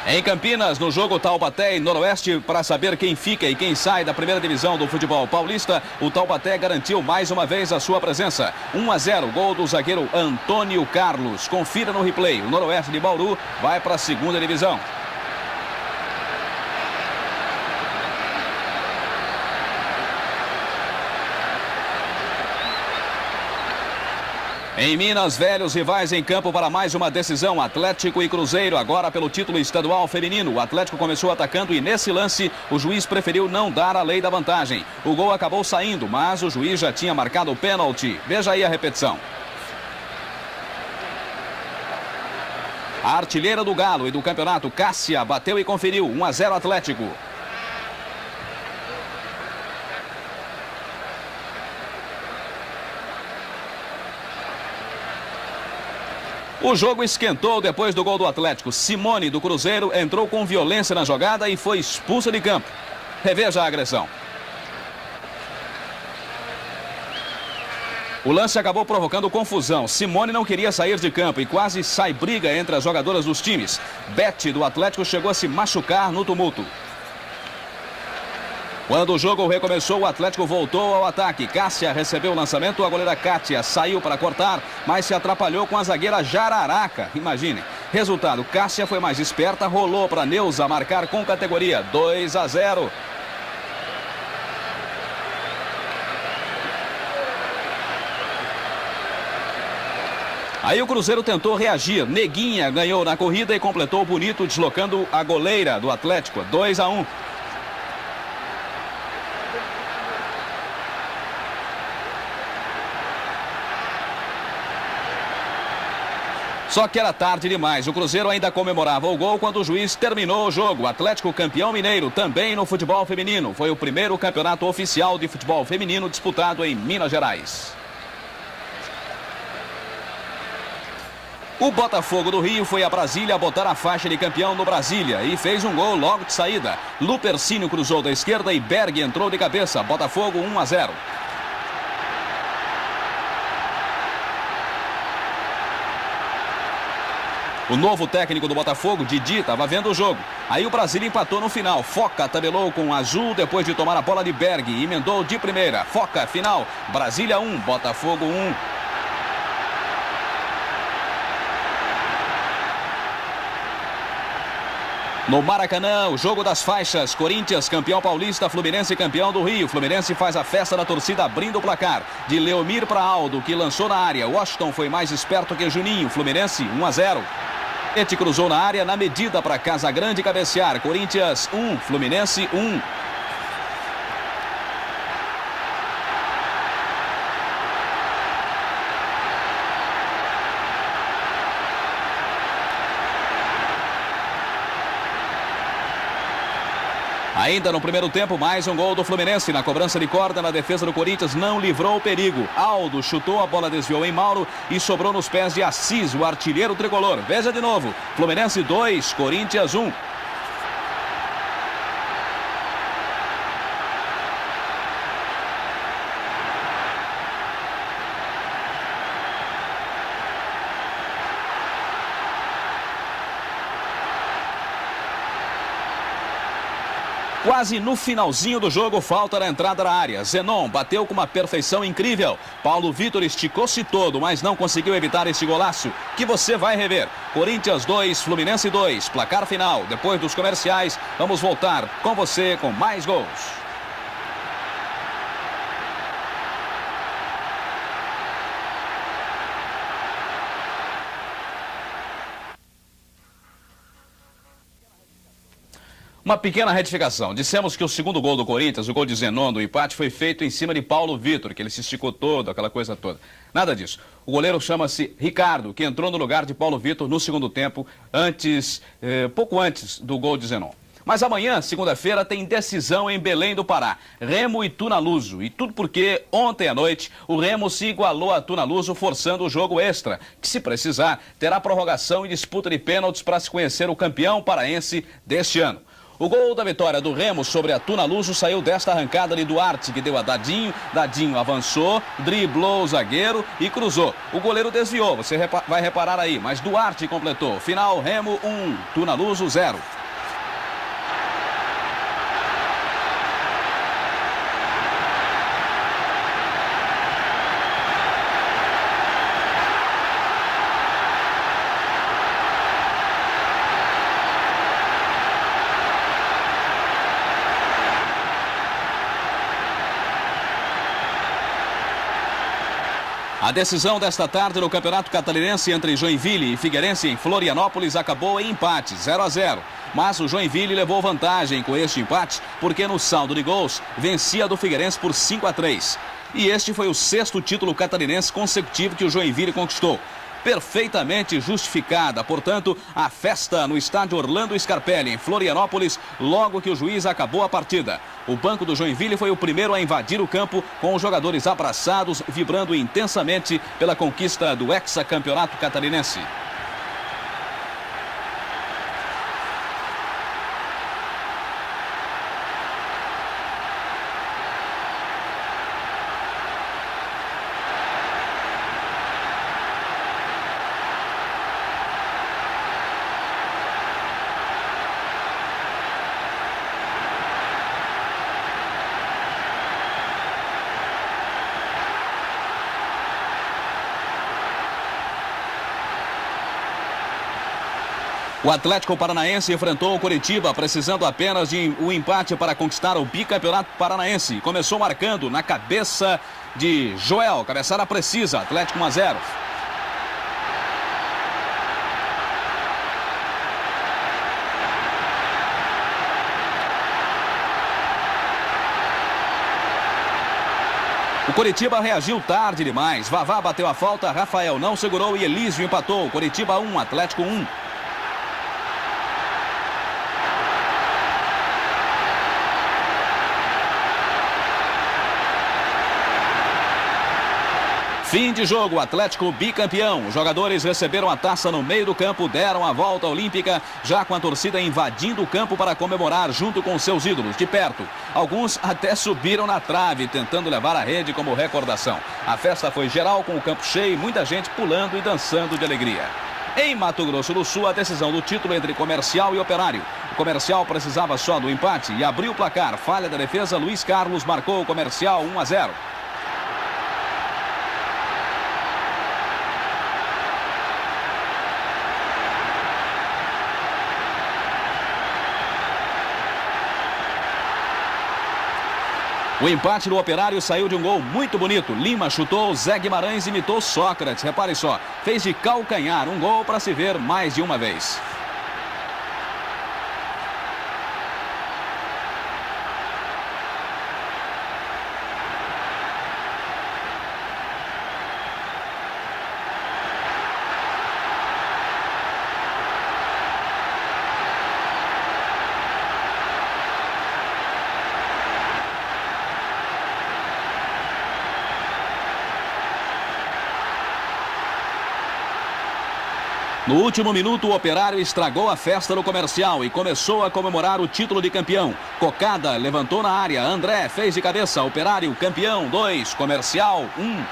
Em Campinas, no jogo Taubaté e Noroeste, para saber quem fica e quem sai da primeira divisão do futebol paulista, o Taubaté garantiu mais uma vez a sua presença. 1-0, gol do zagueiro Antônio Carlos. Confira no replay. O Noroeste de Bauru vai para a segunda divisão. Em Minas, velhos rivais em campo para mais uma decisão. Atlético e Cruzeiro, agora pelo título estadual feminino. O Atlético começou atacando e nesse lance o juiz preferiu não dar a lei da vantagem. O gol acabou saindo, mas o juiz já tinha marcado o pênalti. Veja aí a repetição. A artilheira do Galo e do campeonato, Cássia, bateu e conferiu. 1-0 Atlético. O jogo esquentou depois do gol do Atlético. Simone, do Cruzeiro, entrou com violência na jogada e foi expulsa de campo. Reveja a agressão. O lance acabou provocando confusão. Simone não queria sair de campo e quase sai briga entre as jogadoras dos times. Beth, do Atlético, chegou a se machucar no tumulto. Quando o jogo recomeçou, o Atlético voltou ao ataque. Cássia recebeu o lançamento, a goleira Kátia saiu para cortar, mas se atrapalhou com a zagueira Jararaca. Imagine. Resultado, Cássia foi mais esperta, rolou para Neuza marcar com categoria. 2-0. Aí o Cruzeiro tentou reagir. Neguinha ganhou na corrida e completou bonito, deslocando a goleira do Atlético. 2-1. Só que era tarde demais. O Cruzeiro ainda comemorava o gol quando o juiz terminou o jogo. O Atlético campeão mineiro também no futebol feminino. Foi o primeiro campeonato oficial de futebol feminino disputado em Minas Gerais. O Botafogo do Rio foi a Brasília botar a faixa de campeão no Brasília e fez um gol logo de saída. Lupercínio cruzou da esquerda e Berg entrou de cabeça. Botafogo 1-0. O novo técnico do Botafogo, Didi, estava vendo o jogo. Aí o Brasília empatou no final. Foca tabelou com Azul depois de tomar a bola de Berg e emendou de primeira. Foca, final. Brasília 1, Botafogo 1. No Maracanã, o jogo das faixas. Corinthians, campeão paulista, Fluminense, campeão do Rio. Fluminense faz a festa da torcida abrindo o placar. De Leomir para Aldo, que lançou na área. Washington foi mais esperto que Juninho. Fluminense 1-0. Ete cruzou na área na medida para Casagrande cabecear. Corinthians 1, Fluminense 1. Ainda no primeiro tempo, mais um gol do Fluminense. Na cobrança de corda, na defesa do Corinthians, não livrou o perigo. Aldo chutou, a bola desviou em Mauro e sobrou nos pés de Assis, o artilheiro tricolor. Veja de novo. Fluminense 2, Corinthians 1. Quase no finalzinho do jogo, falta na entrada da área. Zenon bateu com uma perfeição incrível. Paulo Vitor esticou-se todo, mas não conseguiu evitar esse golaço, que você vai rever. Corinthians 2, Fluminense 2, placar final. Depois dos comerciais, vamos voltar com você com mais gols. Uma pequena retificação. Dissemos que o segundo gol do Corinthians, o gol de Zenon do empate, foi feito em cima de Paulo Vitor, que ele se esticou todo, aquela coisa toda. Nada disso. O goleiro chama-se Ricardo, que entrou no lugar de Paulo Vitor no segundo tempo, pouco antes do gol de Zenon. Mas amanhã, segunda-feira, tem decisão em Belém do Pará. Remo e Tunaluso. E tudo porque ontem à noite o Remo se igualou a Tunaluso, forçando o jogo extra, que se precisar terá prorrogação e disputa de pênaltis para se conhecer o campeão paraense deste ano. O gol da vitória do Remo sobre a Tuna Luso saiu desta arrancada de Duarte, que deu a Dadinho. Dadinho avançou, driblou o zagueiro e cruzou. O goleiro desviou, você vai reparar aí, mas Duarte completou. Final, Remo 1, Tuna Luso 0. A decisão desta tarde no Campeonato Catarinense entre Joinville e Figueirense em Florianópolis acabou em empate, 0-0. Mas o Joinville levou vantagem com este empate porque no saldo de gols vencia do Figueirense por 5-3. E este foi o 6º título catarinense consecutivo que o Joinville conquistou. Perfeitamente justificada, portanto, a festa no estádio Orlando Scarpelli, em Florianópolis, logo que o juiz acabou a partida. O banco do Joinville foi o primeiro a invadir o campo, com os jogadores abraçados, vibrando intensamente pela conquista do hexacampeonato catarinense. O Atlético Paranaense enfrentou o Coritiba, precisando apenas de um empate para conquistar o bicampeonato paranaense. Começou marcando na cabeça de Joel, cabeçada precisa, Atlético 1-0. O Coritiba reagiu tarde demais. Vavá bateu a falta, Rafael não segurou e Elísio empatou. Coritiba 1, Atlético 1. Fim de jogo, Atlético bicampeão. Os jogadores receberam a taça no meio do campo, deram a volta olímpica, já com a torcida invadindo o campo para comemorar junto com seus ídolos, de perto. Alguns até subiram na trave, tentando levar a rede como recordação. A festa foi geral, com o campo cheio, muita gente pulando e dançando de alegria. Em Mato Grosso do Sul, a decisão do título entre Comercial e Operário. O Comercial precisava só do empate e abriu o placar. Falha da defesa, Luiz Carlos marcou o Comercial 1-0. O empate do Operário saiu de um gol muito bonito. Lima chutou, Zé Guimarães imitou Sócrates. Repare só, fez de calcanhar um gol para se ver mais de uma vez. No último minuto, o Operário estragou a festa no Comercial e começou a comemorar o título de campeão. Cocada levantou na área, André fez de cabeça, Operário campeão 2, Comercial 1.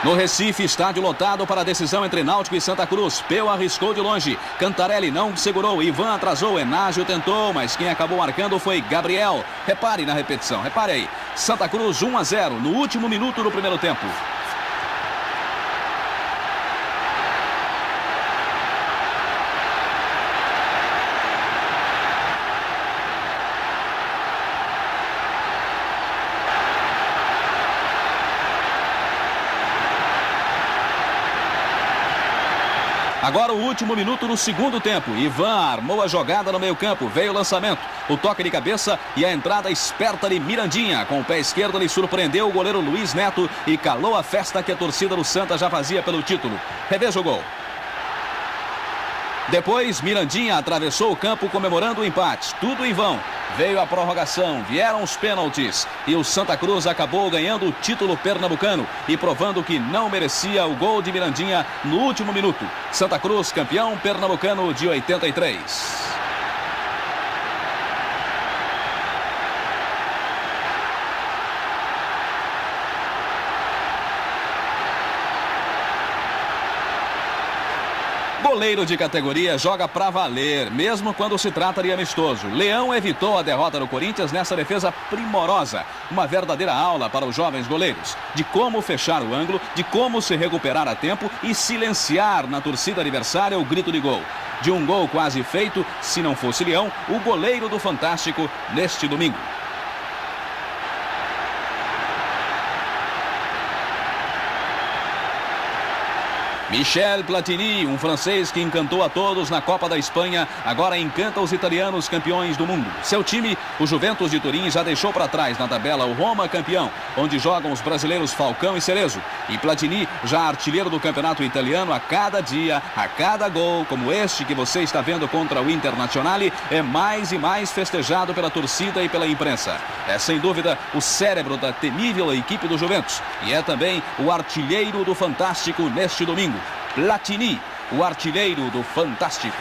No Recife, estádio lotado para a decisão entre Náutico e Santa Cruz. Peu arriscou de longe. Cantarelli não segurou. Ivan atrasou. Enágio tentou, mas quem acabou marcando foi Gabriel. Repare na repetição, repare aí. Santa Cruz 1-0 no último minuto do primeiro tempo. Agora o último minuto do segundo tempo. Ivan armou a jogada no meio campo. Veio o lançamento, o toque de cabeça e a entrada esperta de Mirandinha. Com o pé esquerdo ele surpreendeu o goleiro Luiz Neto e calou a festa. festa que a torcida do Santa já fazia pelo título. Reveja o gol. 1-0 Depois, Mirandinha atravessou o campo comemorando o empate. Tudo em vão. Veio a prorrogação, vieram os pênaltis e o Santa Cruz acabou ganhando o título pernambucano e provando que não merecia o gol de Mirandinha no último minuto. Santa Cruz, campeão pernambucano de 83. Goleiro de categoria joga pra valer, mesmo quando se trata de amistoso. Leão evitou a derrota do Corinthians nessa defesa primorosa. Uma verdadeira aula para os jovens goleiros. De como fechar o ângulo, de como se recuperar a tempo e silenciar na torcida adversária o grito de gol. De um gol quase feito, se não fosse Leão, o goleiro do Fantástico neste domingo. Michel Platini, um francês que encantou a todos na Copa da Espanha, agora encanta os italianos campeões do mundo. Seu time, o Juventus de Turim, já deixou para trás na tabela o Roma campeão, onde jogam os brasileiros Falcão e Cerezo. E Platini, já artilheiro do campeonato italiano, a cada dia, a cada gol, como este que você está vendo contra o Internazionale, é mais e mais festejado pela torcida e pela imprensa. É sem dúvida o cérebro da temível equipe do Juventus e é também o artilheiro do Fantástico neste domingo. Platini, o artilheiro do Fantástico.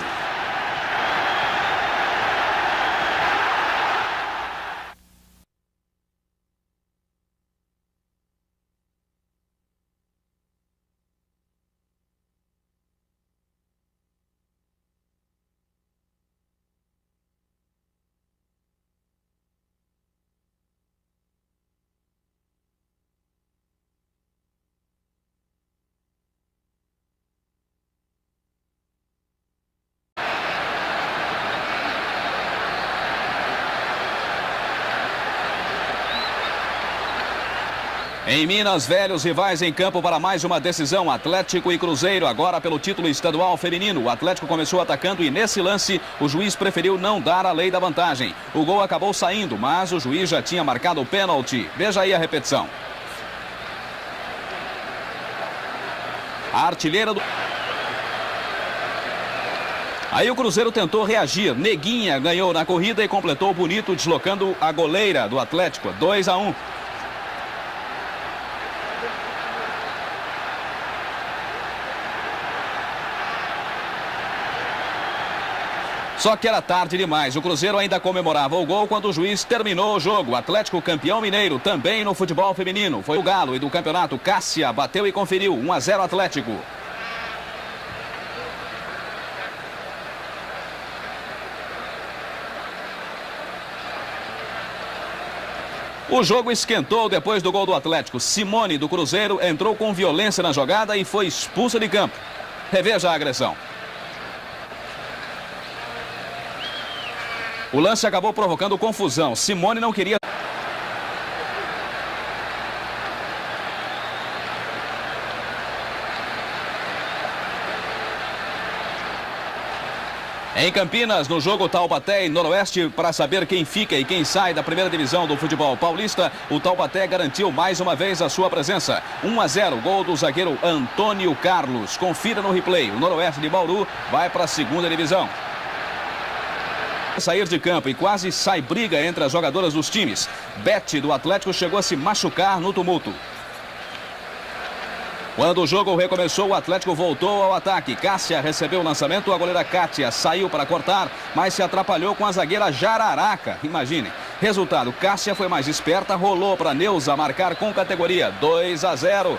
Em Minas, velhos rivais em campo para mais uma decisão. Atlético e Cruzeiro, agora pelo título estadual feminino. O Atlético começou atacando e nesse lance o juiz preferiu não dar a lei da vantagem. O gol acabou saindo, mas o juiz já tinha marcado o pênalti. Veja aí a repetição. A artilheira do... Aí o Cruzeiro tentou reagir. Neguinha ganhou na corrida e completou bonito, deslocando a goleira do Atlético. 2-1. Só que era tarde demais. O Cruzeiro ainda comemorava o gol quando o juiz terminou o jogo. O Atlético campeão mineiro também no futebol feminino. Foi o Galo e do campeonato Cássia bateu e conferiu. 1-0 Atlético. O jogo esquentou depois do gol do Atlético. Simone do Cruzeiro entrou com violência na jogada e foi expulsa de campo. Reveja a agressão. O lance acabou provocando confusão. Simone não queria... Em Campinas, no jogo Taubaté e Noroeste, para saber quem fica e quem sai da primeira divisão do futebol paulista, o Taubaté garantiu mais uma vez a sua presença. 1-0, gol do zagueiro Antônio Carlos. Confira no replay. O Noroeste de Bauru vai para a segunda divisão. Sair de campo e quase sai briga entre as jogadoras dos times. Bete do Atlético chegou a se machucar no tumulto. Quando o jogo recomeçou, o Atlético voltou ao ataque. Cássia recebeu o lançamento, a goleira Kátia saiu para cortar, mas se atrapalhou com a zagueira Jararaca. Imaginem. Resultado, Cássia foi mais esperta, rolou para Neuza marcar com categoria. 2-0.